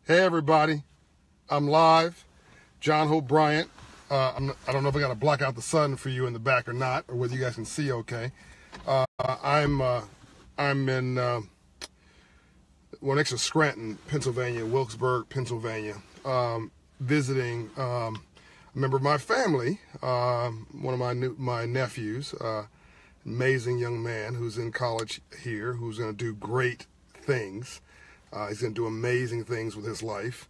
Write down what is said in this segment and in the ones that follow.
Hey everybody, I'm live. John Hope Bryant. I don't know if I got to block out the sun for you in the back or not, or whether you guys can see okay. I'm in next to Scranton, Pennsylvania, Wilkesburg, Pennsylvania, visiting a member of my family, one of my nephews, amazing young man who's in college here, who's going to do great things. He's going to do amazing things with his life.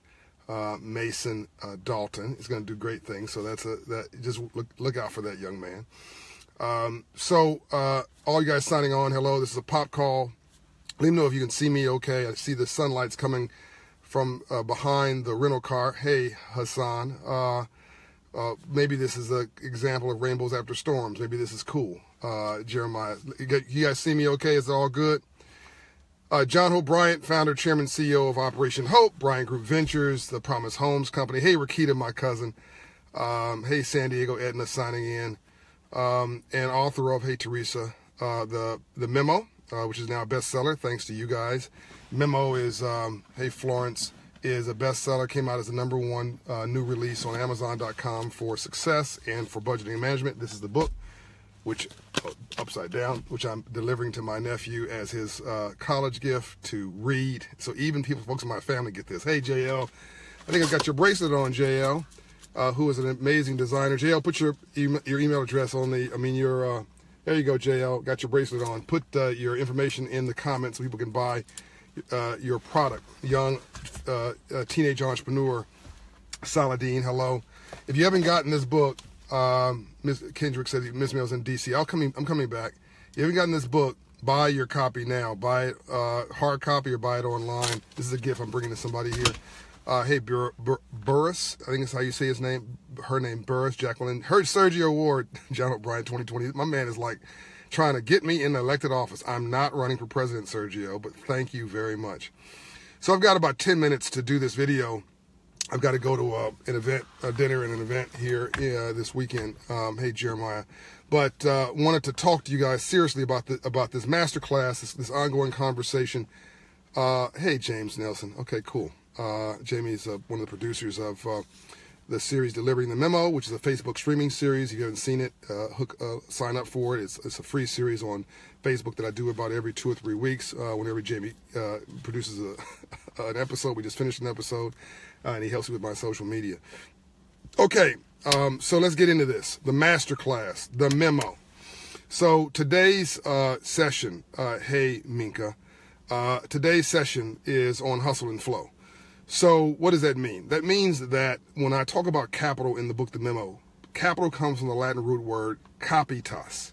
Mason Dalton. He's going to do great things. So just look out for that young man. All you guys signing on, hello. This is a pop call. Let me know if you can see me okay. I see the sunlight's coming from behind the rental car. Hey, Hassan. Maybe this is an example of rainbows after storms. Maybe this is cool. Jeremiah, you guys see me okay? Is it all good? John Hope Bryant, founder, chairman, CEO of Operation Hope, Bryant Group Ventures, the Promise Homes Company. Hey, Rakita, my cousin. Hey, San Diego, Edna signing in. And author of, hey, Teresa, the Memo, which is now a bestseller, thanks to you guys. Memo is, hey, Florence, is a bestseller, came out as the #1 new release on Amazon.com for success and for budgeting and management. This is the book, which upside down, which I'm delivering to my nephew as his college gift to read. So even folks in my family get this. Hey, JL, I think I've got your bracelet on, JL, who is an amazing designer. JL, put your email address on there you go, JL, got your bracelet on. Put your information in the comments so people can buy your product. Young teenage entrepreneur, Saladin, hello. If you haven't gotten this book, Ms. Kendrick said Miss Mail's in DC. I'm coming back. If you haven't gotten this book, buy your copy now. Buy it hard copy or buy it online. This is a gift I'm bringing to somebody here. Hey, Burris, I think that's how you say his name. Her name, Burris, Jacqueline. Her Sergio Award, John O'Brien 2020. My man is like trying to get me in the elected office. I'm not running for president, Sergio, but thank you very much. So I've got about 10 minutes to do this video. I've got to go to an event, a dinner and an event here this weekend. Hey, Jeremiah. But wanted to talk to you guys seriously about this masterclass, this ongoing conversation. Hey, James Nelson. Okay, cool. Jamie's one of the producers of the series Delivering the Memo, which is a Facebook streaming series. If you haven't seen it, sign up for it. It's a free series on Facebook that I do about every 2 or 3 weeks. Whenever Jamie produces an episode, we just finished an episode. And he helps me with my social media. Okay, so let's get into this. The masterclass, the memo. So today's session, hey, Minka, today's session is on hustle and flow. So what does that mean? That means that when I talk about capital in the book, The Memo, capital comes from the Latin root word capitas,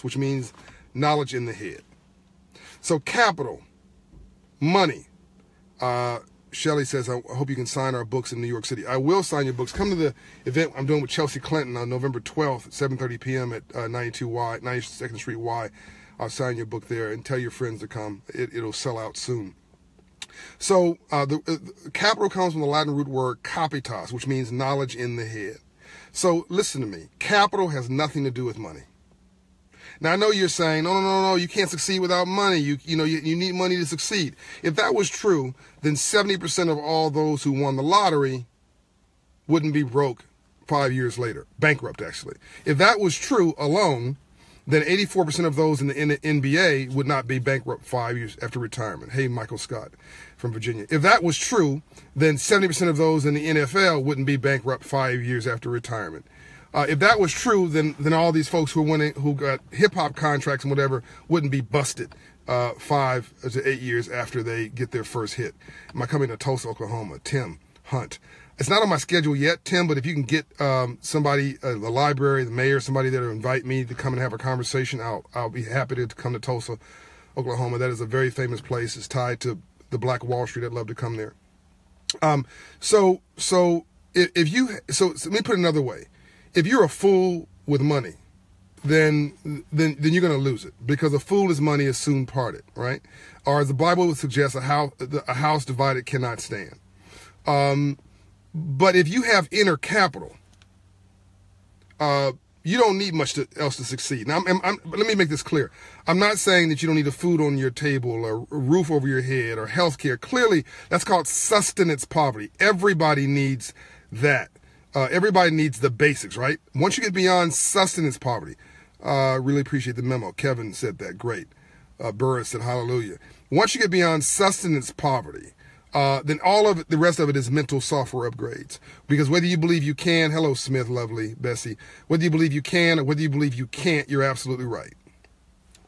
which means knowledge in the head. So capital, money, Shelly says, I hope you can sign our books in New York City. I will sign your books. Come to the event I'm doing with Chelsea Clinton on November 12th at 7:30 p.m. at 92nd Street Y. I'll sign your book there and tell your friends to come. It'll sell out soon. So the capital comes from the Latin root word capitas, which means knowledge in the head. So listen to me. Capital has nothing to do with money. Now, I know you're saying, no, you can't succeed without money. You need money to succeed. If that was true, then 70% of all those who won the lottery wouldn't be broke 5 years later, bankrupt, actually. If that was true alone, then 84% of those in the NBA would not be bankrupt 5 years after retirement. Hey, Michael Scott from Virginia. If that was true, then 70% of those in the NFL wouldn't be bankrupt 5 years after retirement. If that was true, then all these folks who got hip hop contracts and whatever wouldn't be busted 5 to 8 years after they get their first hit. Am I coming to Tulsa, Oklahoma? Tim Hunt. It's not on my schedule yet, Tim, but if you can get somebody, the library, the mayor, somebody there to invite me to come and have a conversation, I'll be happy to come to Tulsa, Oklahoma. That is a very famous place. It's tied to the Black Wall Street. I'd love to come there. So let me put it another way. If you're a fool with money, then you're going to lose it, because a fool's money is soon parted, right? Or as the Bible would suggest, a house divided cannot stand. But if you have inner capital, You don't need much else to succeed. Now, let me make this clear. I'm not saying that you don't need a food on your table or a roof over your head or health care. Clearly, that's called sustenance poverty. Everybody needs that. Everybody needs the basics, right? Once you get beyond sustenance poverty, really appreciate the memo. Kevin said that. Great. Burris said hallelujah. Once you get beyond sustenance poverty, then all of it, the rest of it is mental software upgrades. Because whether you believe you can, hello Smith, lovely, Bessie, whether you believe you can or whether you believe you can't, you're absolutely right.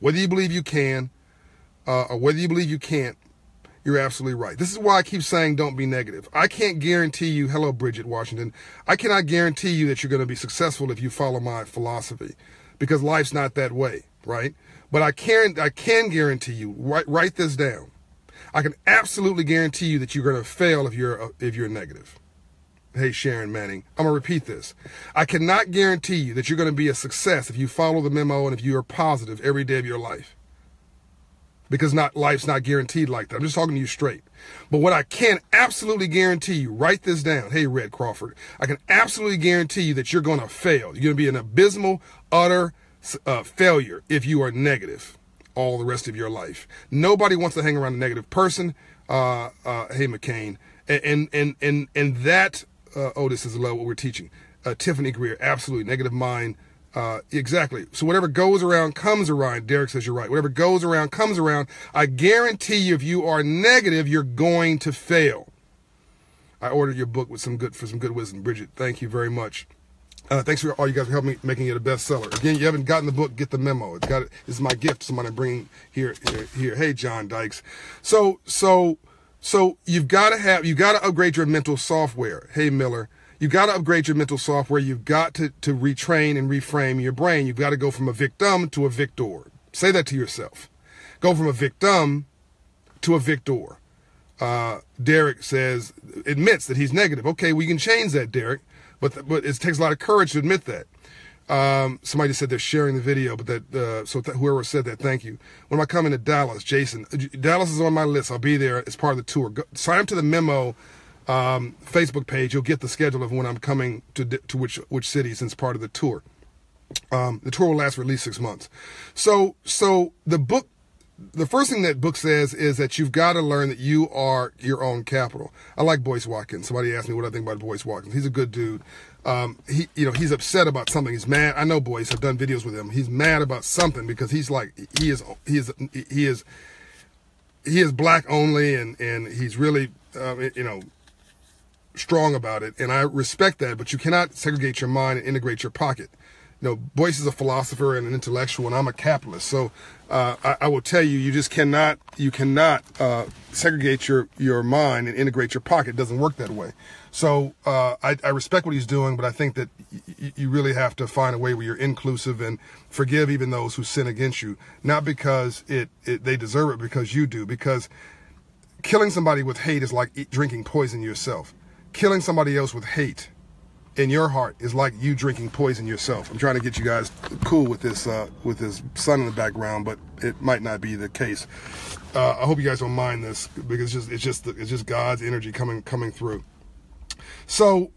Whether you believe you can or whether you believe you can't, you're absolutely right. This is why I keep saying don't be negative. I can't guarantee you, hello Bridget Washington, I cannot guarantee you that you're going to be successful if you follow my philosophy, because life's not that way, right? But I can guarantee you, write this down. I can absolutely guarantee you that you're going to fail if you're negative. Hey, Sharon Manning, I'm going to repeat this. I cannot guarantee you that you're going to be a success if you follow the memo and if you are positive every day of your life. Because life's not guaranteed like that. I'm just talking to you straight. But what I can absolutely guarantee you, write this down. Hey, Red Crawford, I can absolutely guarantee you that you're going to fail. You're going to be an abysmal, utter failure if you are negative all the rest of your life. Nobody wants to hang around a negative person. Hey, McCain. And that, this is what we're teaching. Tiffany Greer, absolutely. Negative mind. Exactly. So whatever goes around comes around. Derek says you're right. Whatever goes around comes around. I guarantee you, if you are negative, you're going to fail. I ordered your book with some good wisdom, Bridget. Thank you very much. Thanks for all you guys for helping me making it a bestseller. Again, you haven't gotten the book, get the memo. It's my gift to somebody bringing here. Hey, John Dykes. So you've got to upgrade your mental software. Hey, Miller. You've got to upgrade your mental software. You've got to retrain and reframe your brain. You've got to go from a victim to a victor. Say that to yourself. Go from a victim to a victor. Derek admits that he's negative. Okay, we can change that, Derek. But it takes a lot of courage to admit that. Somebody just said they're sharing the video, but whoever said that, thank you. When am I coming to Dallas? Jason. Dallas is on my list. I'll be there as part of the tour. Sign up to the Memo Facebook page. You'll get the schedule of when I'm coming to which city, since part of the tour. The tour will last for at least 6 months. So the book, the first thing that book says is that you've got to learn that you are your own capital. I like Boyce Watkins. Somebody asked me what I think about Boyce Watkins. He's a good dude. He's upset about something. He's mad. I know Boyce. I've done videos with him. He's mad about something because he's like, he is black only, and he's really, strong about it. And I respect that, but you cannot segregate your mind and integrate your pocket. Boyce is a philosopher and an intellectual, and I'm a capitalist. So I will tell you, you cannot segregate your mind and integrate your pocket. It doesn't work that way. So I respect what he's doing, but I think that you really have to find a way where you're inclusive and forgive even those who sin against you, not because they deserve it, because you do. Because killing somebody with hate is like drinking poison yourself. Killing somebody else with hate in your heart is like you drinking poison yourself. I'm trying to get you guys cool with this sun in the background, but it might not be the case. I hope you guys don't mind this, because it's just God's energy coming through. So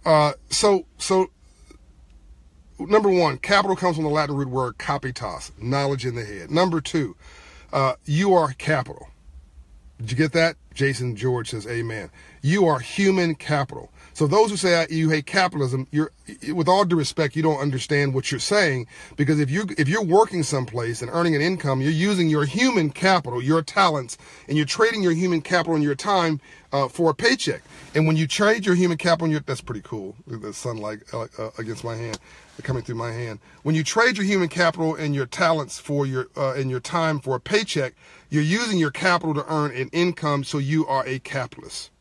number one, capital comes from the Latin root word capitas, knowledge in the head. Number two, you are capital. Did you get that? Jason George says, amen. You are human capital. So those who say you hate capitalism, with all due respect, you don't understand what you're saying, because if you're working someplace and earning an income, you're using your human capital, your talents, and you're trading your human capital and your time for a paycheck. And when you trade your human capital, that's pretty cool. The sunlight against my hand, coming through my hand. When you trade your human capital and your talents for and your time for a paycheck, you're using your capital to earn an income. So you are a capitalist.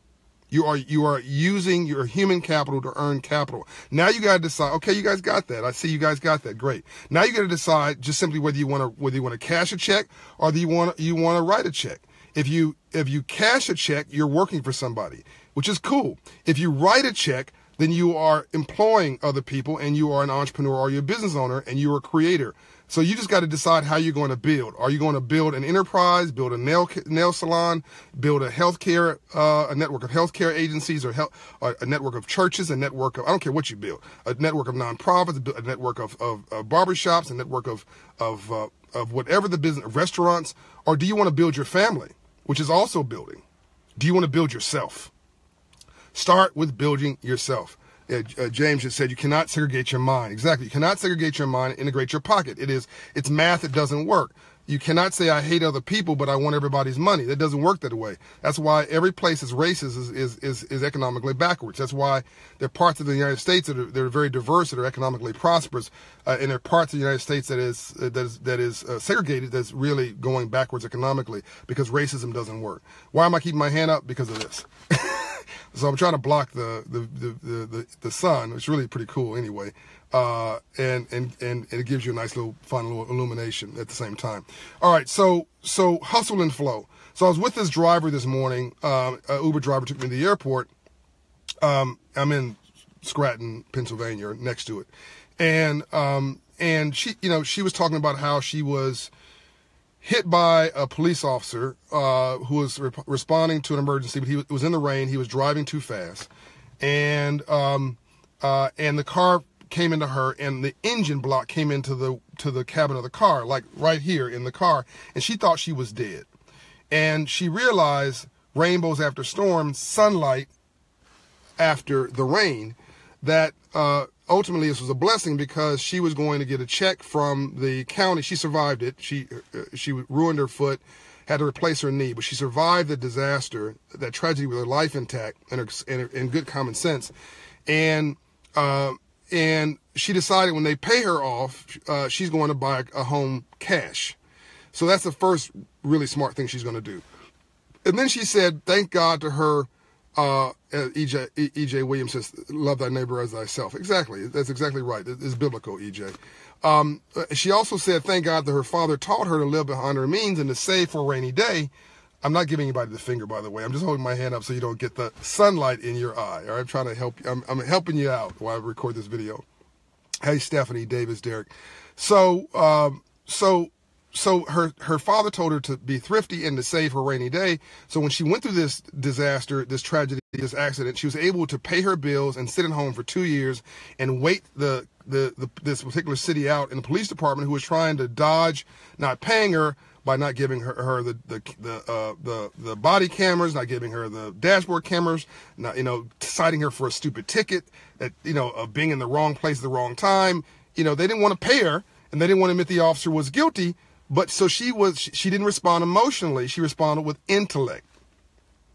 You are using your human capital to earn capital. Now you got to decide. Okay, you guys got that. I see you guys got that. Great. Now you got to decide just simply whether you want to cash a check or you want to write a check. If you cash a check, you're working for somebody, which is cool. If you write a check, then you are employing other people, and you are an entrepreneur or you're a business owner, and you're a creator. So you just got to decide how you're going to build. Are you going to build an enterprise, build a nail salon, build a healthcare, a network of healthcare agencies, or a network of churches, a network of, I don't care what you build, a network of nonprofits, a network of barbershops, a network of whatever the business, restaurants, or do you want to build your family, which is also building? Do you want to build yourself? Start with building yourself. James just said you cannot segregate your mind. Exactly. You cannot segregate your mind and integrate your pocket. It's math that doesn't work. You cannot say I hate other people, but I want everybody's money. That doesn't work that way. That's why every place that's racist is economically backwards. That's why there are parts of the United States that are very diverse, that are economically prosperous, and there are parts of the United States that is segregated, that's really going backwards economically because racism doesn't work. Why am I keeping my hand up? Because of this. So I'm trying to block the sun. It's really pretty cool anyway. And it gives you a nice little fun little illumination at the same time. All right, so hustle and flow. So I was with this driver this morning. An Uber driver took me to the airport. I'm in Scranton, Pennsylvania, next to it, and she was talking about how she was hit by a police officer who was responding to an emergency, but it was in the rain. He was driving too fast, and the car came into her, and the engine block came into the cabin of the car, like right here in the car, and she thought she was dead. And she realized rainbows after storms, sunlight after the rain, that ultimately this was a blessing because she was going to get a check from the county. She survived it. She ruined her foot, had to replace her knee, but she survived the disaster, that tragedy, with her life intact and good common sense. And she decided when they pay her off, she's going to buy a home cash. So that's the first really smart thing she's going to do. And then she said, thank God to her, E.J. Williams says, love thy neighbor as thyself. Exactly. That's exactly right. It's biblical, E.J. She also said, thank God that her father taught her to live behind her means and to save for a rainy day. I'm not giving anybody the finger, by the way. I'm just holding my hand up so you don't get the sunlight in your eye. All right? I'm trying to help you. I'm helping you out while I record this video. Hey, Stephanie, Davis, Derek. So her father told her to be thrifty and to save her rainy day. So when she went through this disaster, this tragedy, this accident, she was able to pay her bills and sit at home for 2 years and wait this particular city out in the police department, who was trying to dodge not paying her by not giving her the body cameras, not giving her the dashboard cameras, not, citing her for a stupid ticket, that, of being in the wrong place at the wrong time. They didn't want to pay her, and they didn't want to admit the officer was guilty. But so she didn't respond emotionally. She responded with intellect.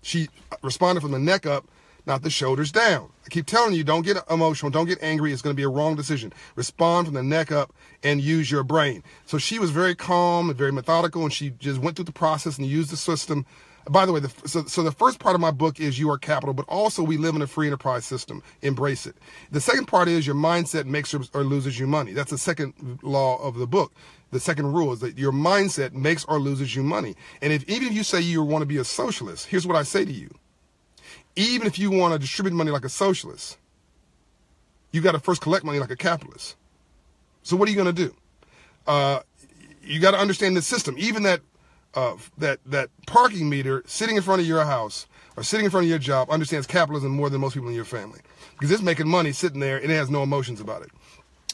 She responded from the neck up, not the shoulders down. I keep telling you, don't get emotional, don't get angry. It's going to be a wrong decision. Respond from the neck up and use your brain. So she was very calm and very methodical, and she just went through the process and used the system. By the way, so the first part of my book is you are capital, but also we live in a free enterprise system. Embrace it. The second part is your mindset makes or loses you money. That's the second law of the book. The second rule is that your mindset makes or loses you money. And even if you say you want to be a socialist, here's what I say to you. Even if you want to distribute money like a socialist, you got to first collect money like a capitalist. So what are you going to do? You got to understand the system. Even that parking meter sitting in front of your house or sitting in front of your job understands capitalism more than most people in your family, because it's making money sitting there and it has no emotions about it.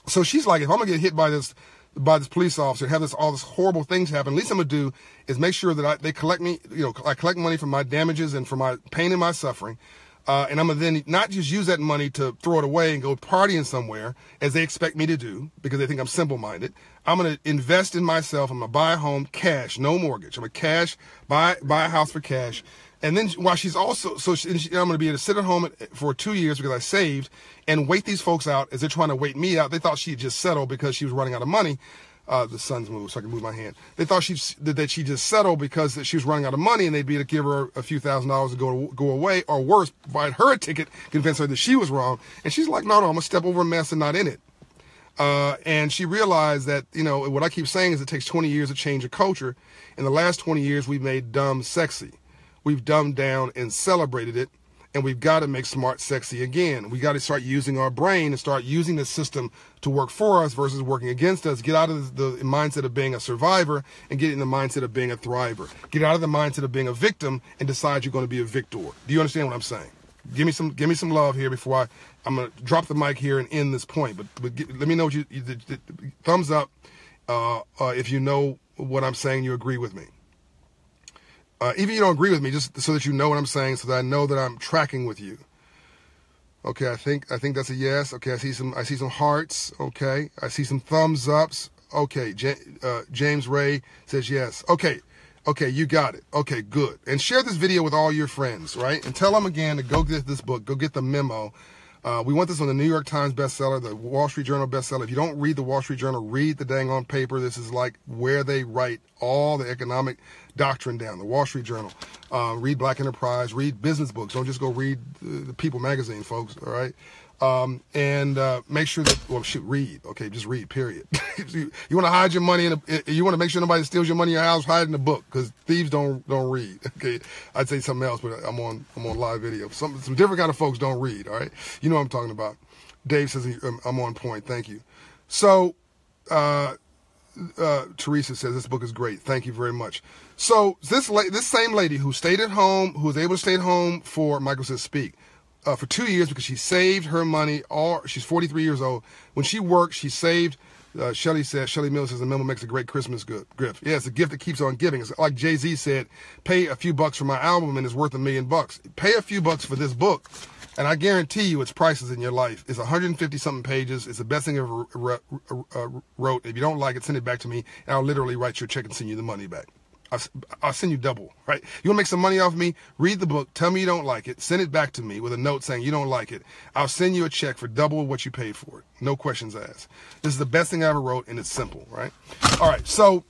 So she's like, if I'm going to get hit by this police officer and have all this horrible things happen, at least I'm going to do is make sure that they collect me, I collect money for my damages and for my pain and my suffering. And I'm going to then not just use that money to throw it away and go partying somewhere, as they expect me to do, because they think I'm simple-minded. I'm going to invest in myself. I'm going to buy a home cash, no mortgage. I'm going to buy a house for cash. And then while she's also, I'm going to be able to sit at home for 2 years because I saved, and wait these folks out as they're trying to wait me out. They thought she'd just settle because she was running out of money. The sun's moved so I can move my hand. They thought that she just settled because she was running out of money, and they'd be able to give her a few $1,000s to go away, or worse, buy her a ticket, convince her that she was wrong. And she's like, no, I'm going to step over a mess and not in it. And she realized that, what I keep saying is it takes 20 years to change a culture. In the last 20 years, we've made dumb sexy. We've dumbed down and celebrated it. And we've got to make smart sexy again. We got to start using our brain and start using the system to work for us versus working against us. Get out of the mindset of being a survivor and get in the mindset of being a thriver. Get out of the mindset of being a victim and decide you're going to be a victor. Do you understand what I'm saying? Give me some love here before I'm going to drop the mic here and end this point. But let me know what the thumbs up if you know what I'm saying, you agree with me. Even if you don't agree with me, just so that you know what I'm saying, so that I know that I'm tracking with you. Okay, I think that's a yes. Okay, I see some hearts. Okay, I see some thumbs ups. Okay, James Ray says yes. Okay, you got it. Okay, good. And share this video with all your friends, right? And tell them again to go get this book, go get the memo. We want this on the New York Times bestseller, the Wall Street Journal bestseller. If you don't read the Wall Street Journal, read the dang on paper. This is like where they write all the economic doctrine down, the Wall Street Journal. Read Black Enterprise, read business books. Don't just go read the People magazine, folks, all right? And make sure that, well, shoot, read. Okay, just read, period. You want to hide your money, you want to make sure nobody steals your money in your house, hide in the book, because thieves don't read. Okay, I'd say something else, but I'm on live video. Some different kind of folks don't read, all right? You know what I'm talking about. Dave says I'm on point. Thank you. So, Teresa says this book is great. Thank you very much. So this same lady who stayed at home, who was able to stay at home for, Michael says speak, for 2 years because she saved her money. She's 43 years old. When she worked, she saved. Shelly Mills says the memo makes a great Christmas gift. Yeah, it's a gift that keeps on giving. It's like Jay-Z said, pay a few bucks for my album and it's worth $1 million. Pay a few bucks for this book, and I guarantee you its prices in your life. It's 150-something pages. It's the best thing I ever wrote. If you don't like it, send it back to me, and I'll literally write your check and send you the money back. I'll send you double, right? You want to make some money off of me? Read the book. Tell me you don't like it. Send it back to me with a note saying you don't like it. I'll send you a check for double what you paid for it. No questions asked. This is the best thing I ever wrote, and it's simple, right? All right, so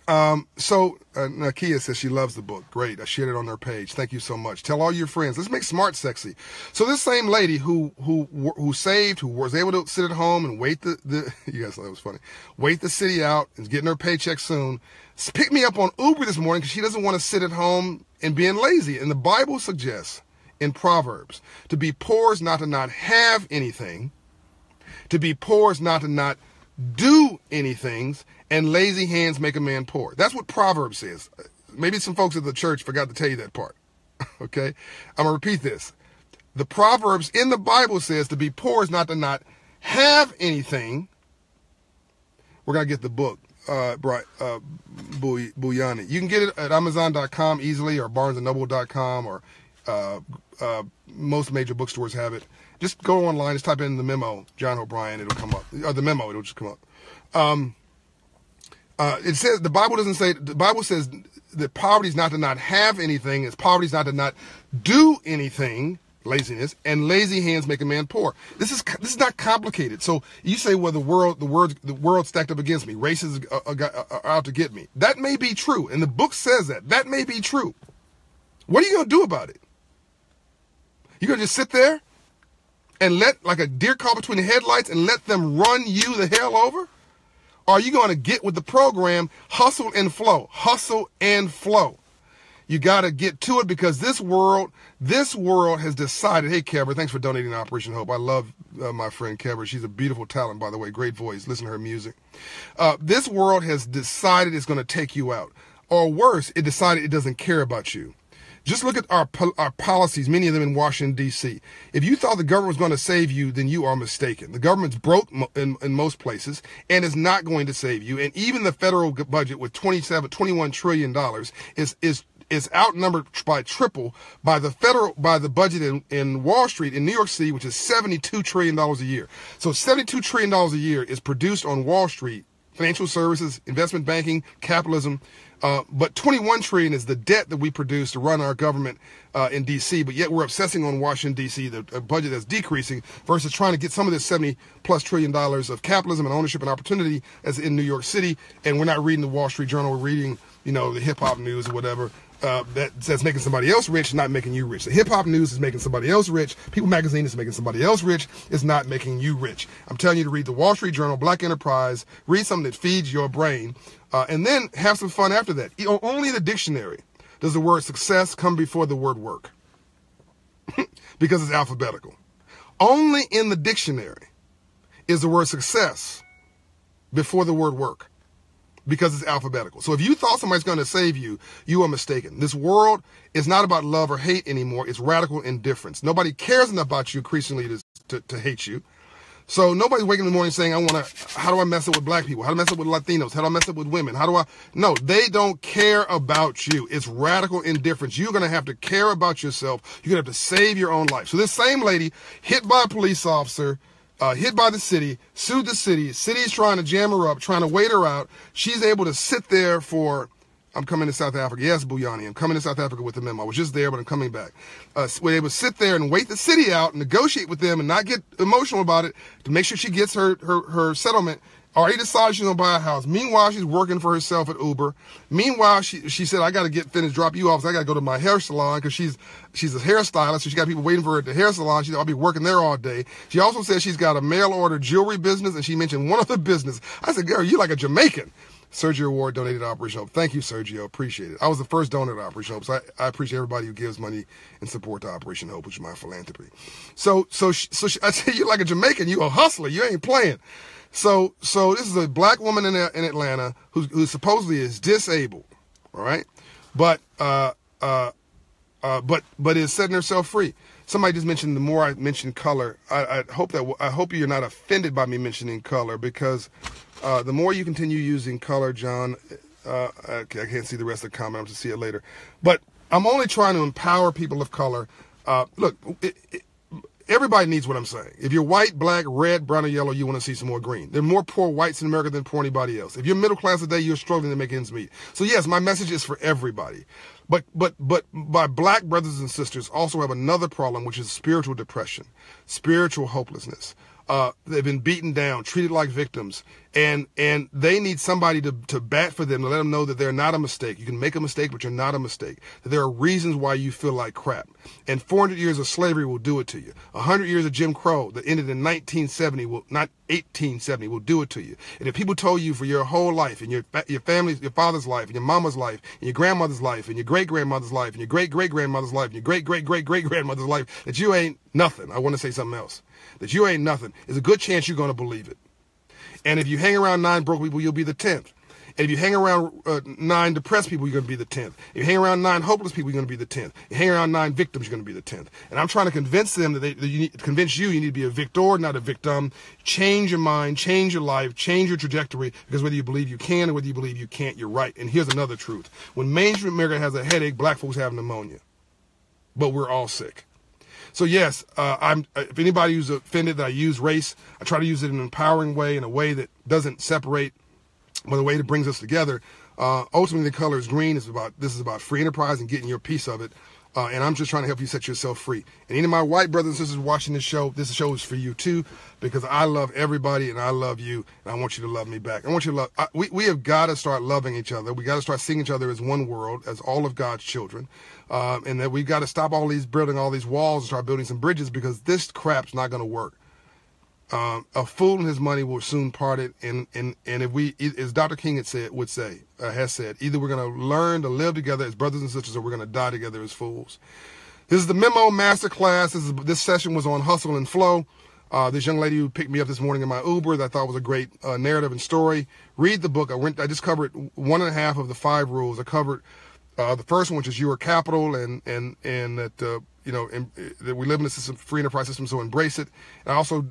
Nakia says she loves the book. Great. I shared it on her page. Thank you so much. Tell all your friends. Let's make smart sexy. So this same lady who saved, who was able to sit at home and wait you guys thought that was funny, wait the city out and getting her paycheck soon, picked me up on Uber this morning because she doesn't want to sit at home and being lazy. And the Bible suggests in Proverbs, to be poor is not to not have anything. To be poor is not to not do anything, and lazy hands make a man poor. That's what Proverbs says. Maybe some folks at the church forgot to tell you that part. Okay? I'm going to repeat this. The Proverbs in the Bible says to be poor is not to not have anything. We're going to get the book, Buyani. You can get it at Amazon.com easily, or BarnesandNoble.com, or most major bookstores have it. Just go online, just type in the memo, John O'Brien, it'll come up. Or the memo, it'll just come up. It says, the Bible says that poverty is not to not have anything, it's poverty is not to not do anything, laziness, and lazy hands make a man poor. This is not complicated. So you say, well, the world stacked up against me. Races are out to get me. That may be true. And the book says that. That may be true. What are you going to do about it? You going to just sit there and let, like a deer caught between the headlights, and let them run you the hell over? Or are you going to get with the program, hustle and flow? Hustle and flow. You got to get to it, because this world has decided. Hey, Kevra, thanks for donating to Operation Hope. I love my friend Kevra. She's a beautiful talent, by the way. Great voice. Listen to her music. This world has decided it's going to take you out. Or worse, it decided it doesn't care about you. Just look at our policies, many of them in Washington, D.C. If you thought the government was going to save you, then you are mistaken. The government's broke in most places and is not going to save you. And even the federal budget with $21 trillion is outnumbered by triple by the budget in Wall Street, in New York City, which is $72 trillion a year. So $72 trillion a year is produced on Wall Street, financial services, investment banking, capitalism. But $21 trillion is the debt that we produce to run our government in D.C., but yet we're obsessing on Washington, D.C., the budget that's decreasing, versus trying to get some of this $70+ trillion of capitalism and ownership and opportunity as in New York City. And we're not reading the Wall Street Journal, we're reading, the hip-hop news or whatever. That's making somebody else rich, not making you rich. The hip-hop news is making somebody else rich. People magazine is making somebody else rich. It's not making you rich. I'm telling you to read the Wall Street Journal, Black Enterprise, read something that feeds your brain, and then have some fun after that. Only in the dictionary does the word success come before the word work. because it's alphabetical. Only in the dictionary is the word success before the word work, because it's alphabetical. So if you thought somebody's going to save you, you are mistaken. This world is not about love or hate anymore. It's radical indifference. Nobody cares enough about you increasingly to hate you. So nobody's waking in the morning saying, how do I mess up with black people? How do I mess up with Latinos? How do I mess up with women? No, they don't care about you. It's radical indifference. You're going to have to care about yourself. You're going to have to save your own life. So this same lady, hit by a police officer, hit by the city, sued the city. City's trying to jam her up, trying to wait her out. She's able to sit there for, I'm coming to South Africa. Yes, Buyani, I'm coming to South Africa with the memo. I was just there, but I'm coming back. We're able to sit there and wait the city out, negotiate with them and not get emotional about it to make sure she gets her settlement. Already decided she's going to buy a house. Meanwhile, she's working for herself at Uber. Meanwhile, she said, I got to get finished, drop you off. So I got to go to my hair salon because she's a hairstylist. So she got people waiting for her at the hair salon. She said, I'll be working there all day. She also said she's got a mail order jewelry business. And she mentioned one other business. I said, girl, you like a Jamaican. Sergio Ward donated to Operation Hope. Thank you, Sergio. Appreciate it. I was the first donor to Operation Hope. So I appreciate everybody who gives money and support to Operation Hope, which is my philanthropy. So I said, you like a Jamaican. You a hustler. You ain't playing. So this is a black woman in Atlanta who supposedly is disabled, all right, but is setting herself free. Somebody just mentioned the more I mention color, I hope you're not offended by me mentioning color, because the more you continue using color, John, I can't see the rest of the comment. I'll just see it later. But I'm only trying to empower people of color. Look. Everybody needs what I'm saying. If you're white, black, red, brown, or yellow, you want to see some more green. There are more poor whites in America than poor anybody else. If you're middle class today, you're struggling to make ends meet. So yes, my message is for everybody. But my black brothers and sisters also have another problem, which is spiritual depression, spiritual hopelessness. They've been beaten down, treated like victims, and they need somebody to bat for them, to let them know that they're not a mistake. You can make a mistake, but you're not a mistake. That there are reasons why you feel like crap. And 400 years of slavery will do it to you. 100 years of Jim Crow that ended in 1970, not 1870, will do it to you. And if people told you for your whole life, and your family's, your father's life, and your mama's life, and your grandmother's life, and your great-grandmother's life, and your great-great-grandmother's life, and your great-great-great-great-grandmother's life, that you ain't nothing, I want to say something else. That you ain't nothing, there's a good chance you're going to believe it. And if you hang around 9 broke people, you'll be the 10th. And if you hang around 9 depressed people, you're going to be the 10th. If you hang around 9 hopeless people, you're going to be the 10th. You hang around 9 victims, you're going to be the 10th. And I'm trying to convince them convince you need to be a victor, not a victim. Change your mind, change your life, change your trajectory, because whether you believe you can or whether you believe you can't, you're right. And here's another truth. When mainstream America has a headache, black folks have pneumonia. But we're all sick. So yes, if anybody who's offended that I use race, I try to use it in an empowering way, in a way that doesn't separate, but a way that brings us together. Ultimately, the color is green. This is about free enterprise and getting your piece of it. And I'm just trying to help you set yourself free. And any of my white brothers and sisters watching this show is for you too, because I love everybody and I love you, and I want you to love me back. I want you to love. We have got to start loving each other. We got to start seeing each other as one world, as all of God's children, and that we've got to stop building all these walls and start building some bridges, because this crap's not going to work. A fool and his money will soon part it, and if we, as Dr. King has said, either we're going to learn to live together as brothers and sisters, or we're going to die together as fools. This is the Memo Masterclass. This session was on hustle and flow. This young lady who picked me up this morning in my Uber that I thought was a great narrative and story. Read the book. I just covered 1.5 of the 5 rules. I covered the first one, which is your capital, and that that we live in a system, free enterprise system, so embrace it. And I also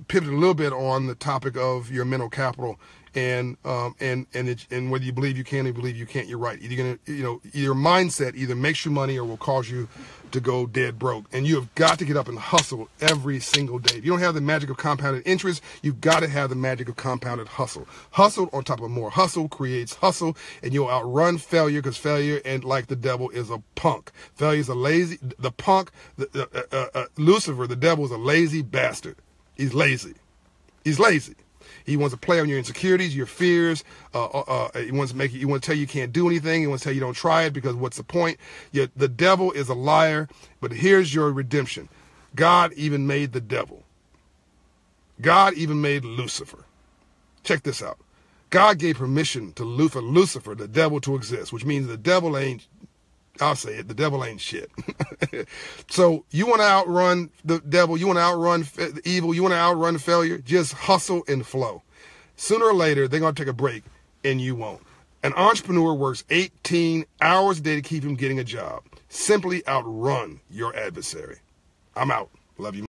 pivoted a little bit on the topic of your mental capital, and whether you believe you can or you believe you can't, you're right. Your mindset either makes you money or will cause you to go dead broke. And you have got to get up and hustle every single day. If you don't have the magic of compounded interest, you've got to have the magic of compounded hustle. Hustle on top of more hustle creates hustle, and you'll outrun failure, because failure, and like the devil, is a punk. Failure is a lazy, the punk, Lucifer, the devil, is a lazy bastard. He's lazy. He's lazy. He wants to play on your insecurities, your fears. He wants to tell you can't do anything. He wants to tell you don't try it, because what's the point? The devil is a liar, but here's your redemption. God even made the devil. God even made Lucifer. Check this out. God gave permission to Lucifer, the devil, to exist, which means the devil ain't I'll say it. The devil ain't shit. So you want to outrun the devil. You want to outrun the evil. You want to outrun failure. Just hustle and flow. Sooner or later, they're going to take a break and you won't. An entrepreneur works 18 hours a day to keep him getting a job. Simply outrun your adversary. I'm out. Love you.